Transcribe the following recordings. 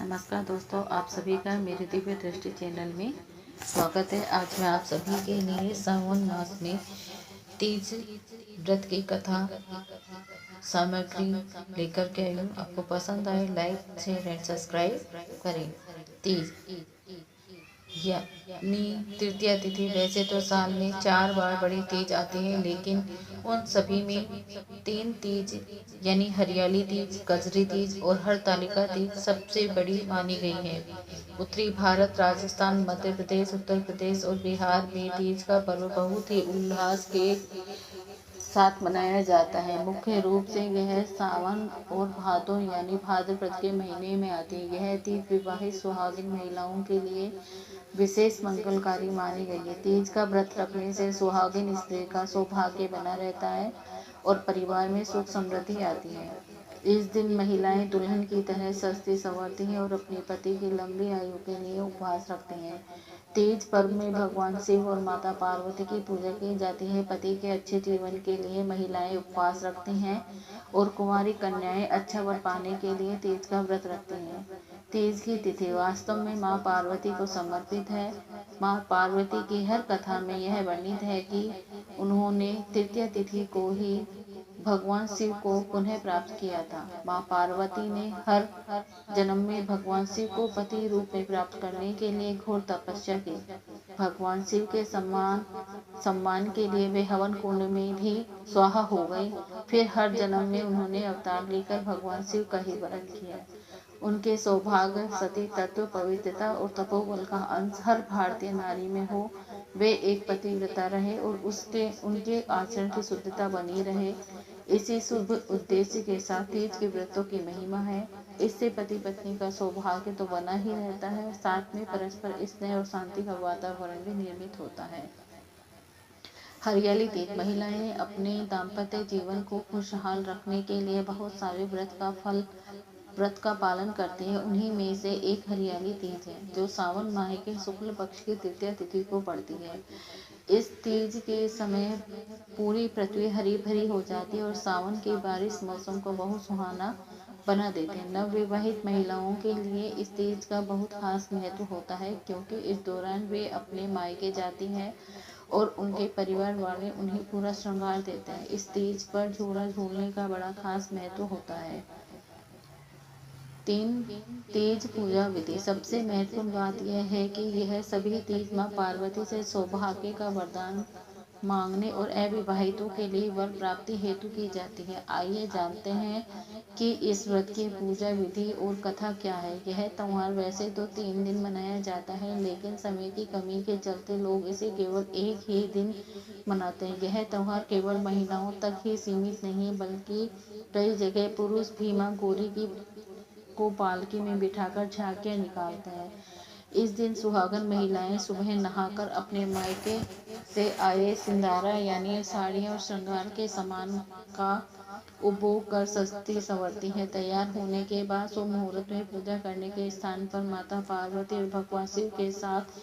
नमस्कार दोस्तों, आप सभी का मेरे दिव्य दृष्टि चैनल में स्वागत है। आज मैं आप सभी के लिए सावन मास में तीज व्रत की कथा सामग्री लेकर के आई हूँ। आपको पसंद आए लाइक शेयर एंड सब्सक्राइब करें। तीज यानी तृतीया तिथि। वैसे तो साल में 4 बार बड़ी तीज आती है, लेकिन उन सभी में 3 तीज यानी हरियाली तीज, कजरी तीज और हरतालिका तीज सबसे बड़ी मानी गई है। उत्तरी भारत, राजस्थान, मध्य प्रदेश, उत्तर प्रदेश और बिहार में तीज का पर्व बहुत ही उल्लास के साथ मनाया जाता है। मुख्य रूप से यह सावन और भादों यानी भाद्रपद के महीने में आती है। यह तीज विवाहित सुहागिन महिलाओं के लिए विशेष मंगलकारी मानी गई है। तीज का व्रत रखने से सुहागिन स्त्री का सौभाग्य बना रहता है और परिवार में सुख समृद्धि आती है। इस दिन महिलाएं दुल्हन की तरह सजती संवरती हैं और अपने पति की लंबी आयु के लिए उपवास रखती हैं। तीज पर्व में भगवान शिव और माता पार्वती की पूजा की जाती है। पति के अच्छे जीवन के लिए महिलाएं उपवास रखती हैं और कुंवारी कन्याएं अच्छा वर पाने के लिए तीज का व्रत रखती हैं। तीज की तिथि वास्तव में मां पार्वती को समर्पित है। मां पार्वती की हर कथा में यह वर्णित है कि उन्होंने तृतीया तिथि को ही भगवान शिव को पुनः प्राप्त किया था। मां पार्वती ने हर जन्म में भगवान शिव को पति रूप में प्राप्त करने के लिए घोर तपस्या की। भगवान शिव के सम्मान के लिए वे हवन कुंड में भी स्वाहा हो गए। फिर हर जन्म में उन्होंने अवतार लेकर भगवान शिव का ही वरण किया। उनके सौभाग्य, सती तत्व, पवित्रता और तपोबल का अंश हर भारतीय नारी में हो। वे एक पतिव्रता रहे और उनके आचरण की शुद्धता बनी रहे। इसी शुभ उद्देश्य के साथ तीज के व्रतों की महिमा है। इससे पति पत्नी का सौभाग्य तो बना ही रहता है, साथ में परस्पर स्नेह और शांति का वातावरण भी निर्मित होता है। हरियाली तीज महिलाएं अपने दाम्पत्य जीवन को खुशहाल रखने के लिए बहुत सारे व्रत का पालन करते हैं। उन्हीं में से एक हरियाली तीज है, जो सावन माह के शुक्ल पक्ष की तृतीया तिथि को पड़ती है। इस तीज के समय पूरी पृथ्वी हरी भरी हो जाती है और सावन की बारिश मौसम को बहुत सुहाना बना देते हैं। नवविवाहित महिलाओं के लिए इस तीज का बहुत खास महत्व होता है, क्योंकि इस दौरान वे अपने मायके जाती हैं और उनके परिवार वाले उन्हें पूरा श्रृंगार देते हैं। इस तीज पर झूला झूलने का बड़ा खास महत्व होता है। 3 तीज पूजा विधि। सबसे महत्वपूर्ण बात यह है कि यह सभी तीज मां पार्वती से सौभाग्य का वरदान मांगने और अविवाहितों के लिए वर प्राप्ति हेतु की जाती है। आइए जानते हैं कि इस व्रत की पूजा विधि और कथा क्या है। यह त्योहार वैसे तो 3 दिन मनाया जाता है, लेकिन समय की कमी के चलते लोग इसे केवल एक ही दिन मनाते हैं। यह त्योहार केवल महिलाओं तक ही सीमित नहीं, बल्कि कई जगह पुरुष भी मां गौरी को पालकी में बिठाकर झांकियां निकालते हैं। इस दिन सुहागन महिलाएं सुबह नहाकर अपने मायके से आए सिंधारा यानी साड़ियां और श्रृंगार के सामान का उपभोग कर सजती संवरती है। तैयार होने के बाद शुभ मुहूर्त में पूजा करने के स्थान पर माता पार्वती और भगवान शिव के साथ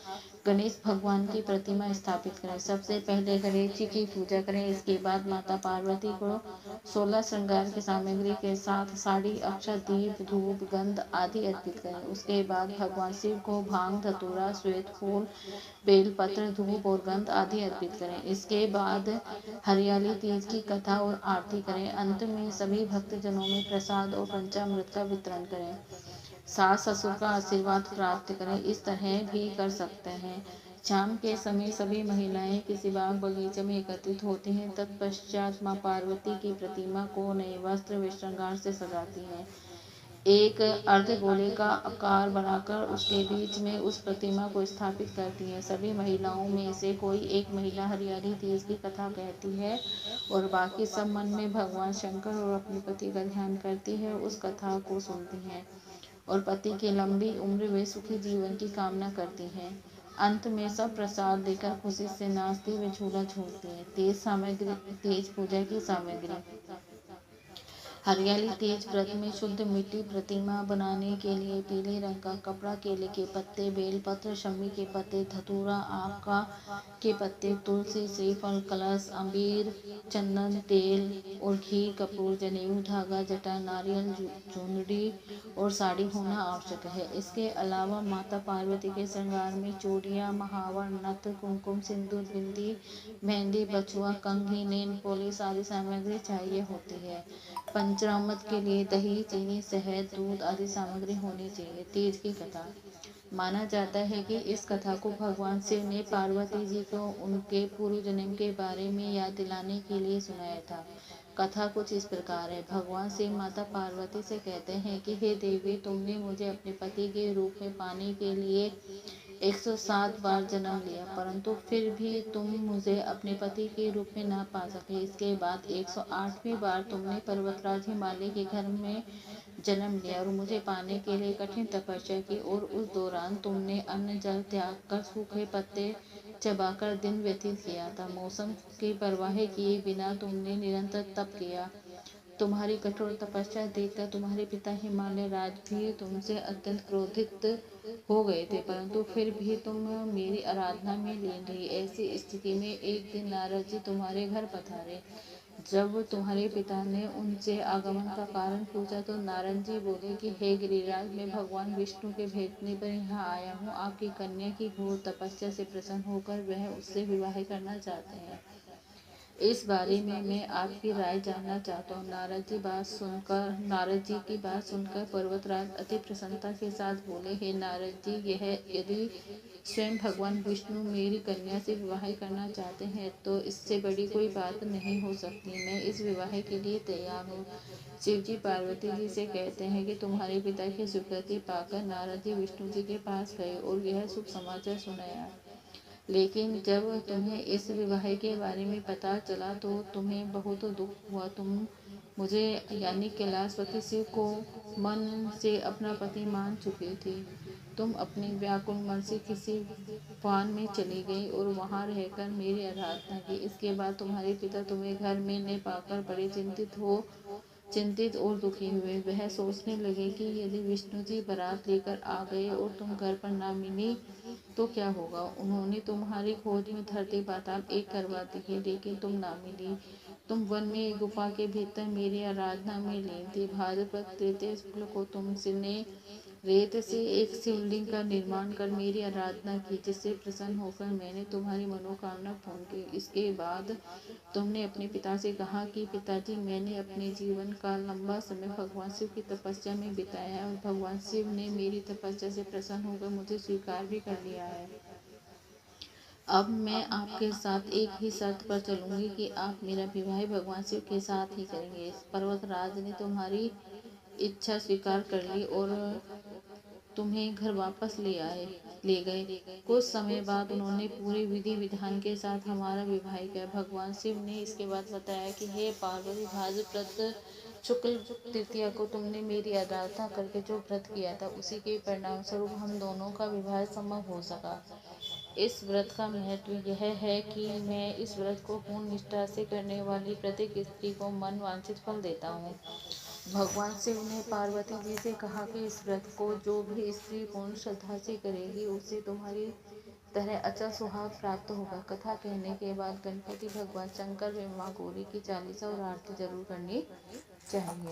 गणेश भगवान की प्रतिमा स्थापित करें। सबसे पहले गणेश जी की पूजा करें। इसके बाद माता पार्वती को 16 श्रृंगार की सामग्री के साथ साड़ी, अक्षत, दीप, धूप, गंध आदि अर्पित करें। उसके बाद भगवान शिव को भांग, धतूरा, श्वेत फूल, बेलपत्र, धूप और गंध आदि अर्पित करें। इसके बाद हरियाली तीज की कथा और आरती करें। अंत में सभी भक्तजनों में प्रसाद और पंचामृत का वितरण करें। सास ससुर का आशीर्वाद प्राप्त करें। इस तरह भी कर सकते हैं। शाम के समय सभी महिलाएं किसी बाग बगीचे में एकत्रित होती हैं। तत्पश्चात मां पार्वती की प्रतिमा को नए वस्त्र व श्रृंगार से सजाती हैं। एक अर्धगोले का आकार बनाकर उसके बीच में उस प्रतिमा को स्थापित करती हैं। सभी महिलाओं में से कोई एक महिला हरियाली तीज की कथा कहती है और बाकी सब मन में भगवान शंकर और अपने पति का ध्यान करती है, उस कथा को सुनती हैं और पति की लंबी उम्र व सुखी जीवन की कामना करती हैं। अंत में सब प्रसाद देकर खुशी से नाचती व झूला झूलती हैं। तेज पूजा की सामग्री। हरियाली तीज व्रत में शुद्ध मिट्टी प्रतिमा बनाने के लिए पीले रंग का कपड़ा, केले के पत्ते, बेलपत्र, शमी के पत्ते, धतूरा, आका के पत्ते, तुलसी, श्रीफल, कलश, अबीर, चंदन, तेल और घी, कपूर, जनेऊ, धागा, जटा, नारियल, चुनरी और साड़ी होना आवश्यक है। इसके अलावा माता पार्वती के श्रृंगार में चूड़ियाँ, महावर, नथ, कुमकुम, सिंदूर, बिंदी, मेहंदी, बछुआ, कंघी, नेल पॉलिश आदि सामग्री चाहिए होती है। पंचामृत के लिए दही, चीनी, शहद, दूध आदि सामग्री होनी चाहिए। तीज की कथा। माना जाता है कि इस कथा को भगवान शिव ने पार्वती जी को उनके पूर्व जन्म के बारे में याद दिलाने के लिए सुनाया था। कथा कुछ इस प्रकार है। भगवान शिव माता पार्वती से कहते हैं कि हे देवी, तुमने मुझे अपने पति के रूप में पाने के लिए 107 बार जन्म लिया, परंतु फिर भी तुम मुझे अपने पति के रूप में ना पा सके। इसके बाद 108वीं बार तुमने पर्वतराज हिमालय के घर में जन्म लिया और मुझे पाने के लिए कठिन तपस्या की, और उस दौरान तुमने अन्न जल त्याग कर सूखे पत्ते चबाकर दिन व्यतीत किया था। मौसम की परवाह किए बिना तुमने निरंतर तप किया। तुम्हारी कठोर तपस्या देखकर तुम्हारे पिता हिमालय राज भी तुमसे अत्यंत क्रोधित हो गए थे, परंतु फिर भी तुम मेरी आराधना में लीन रही। ऐसी स्थिति में एक दिन नारद जी तुम्हारे घर पधारे। जब तुम्हारे पिता ने उनसे आगमन का कारण पूछा तो नारद जी बोले कि हे गिरिराज, मैं भगवान विष्णु के भेजने पर यहाँ आया हूँ। आपकी कन्या की घोर तपस्या से प्रसन्न होकर वह उससे विवाह करना चाहते हैं। इस बारे में मैं आपकी राय जानना चाहता हूँ। नारद जी की बात सुनकर पर्वतराज अति प्रसन्नता के साथ बोले, हे नारद जी, यह यदि स्वयं भगवान विष्णु मेरी कन्या से विवाह करना चाहते हैं तो इससे बड़ी कोई बात नहीं हो सकती। मैं इस विवाह के लिए तैयार हूँ। शिव जी पार्वती जी से कहते हैं कि तुम्हारे पिता की स्वीकृति पाकर नारद जी विष्णु जी के पास गए और यह शुभ समाचार सुनाया। लेकिन जब तुम्हें इस विवाह के बारे में पता चला तो तुम्हें बहुत दुख हुआ। तुम मुझे यानी कैलाशपति शिव को मन से अपना पति मान चुकी थी। तुम अपने व्याकुल मन से किसी वन में चली गई और वहां रहकर मेरी आराधना की। इसके बाद तुम्हारे पिता तुम्हें घर में न पाकर बड़े चिंतित और दुखी हुए। वह सोचने लगे कि यदि विष्णु जी बारात लेकर आ गए और तुम घर पर ना मिली तो क्या होगा। उन्होंने तुम्हारी खोज में धरती पाताल एक करवा दी, लेकिन तुम ना मिली। तुम वन में एक गुफा के भीतर मेरी आराधना में लीन थी। भाद्रपद तृतीया शुक्ल को तुमने रेत से एक शिवलिंग का निर्माण कर मेरी आराधना की, जिससे प्रसन्न होकर मैंने तुम्हारी मनोकामना पूर्ण की। इसके बाद तुमने अपने पिता से कहा कि पिताजी, मैंने अपने जीवन का लंबा समय भगवान शिव की तपस्या में बिताया और भगवान शिव ने मेरी तपस्या से प्रसन्न होकर मुझे स्वीकार भी कर लिया है। अब मैं आपके साथ एक ही शर्त पर चलूंगी कि आप मेरा विवाह भगवान शिव के साथ ही करेंगे। पर्वतराज ने तुम्हारी इच्छा स्वीकार कर ली और तुम्हें घर वापस ले गए। कुछ समय बाद उन्होंने पूरे विधि विधान के साथ हमारा विवाह किया। भगवान शिव ने इसके बाद बताया कि हे पार्वती, भाद्रपद शुक्ल तृतीया को तुमने मेरी आराधना करके जो व्रत किया था, उसी के परिणाम स्वरूप हम दोनों का विवाह संभव हो सका। इस व्रत का महत्व यह है कि मैं इस व्रत को पूर्ण निष्ठा से करने वाली प्रत्येक स्त्री को मन वांछित फल देता हूँ। भगवान शिव ने पार्वती जी से कहा कि इस व्रत को जो भी स्त्री पूर्ण श्रद्धा से करेगी उसे तुम्हारी तरह अचल सुहाग प्राप्त होगा। कथा कहने के बाद गणपति भगवान शंकर व माँ गौरी की चालीसा और आरती जरूर करनी चाहिए।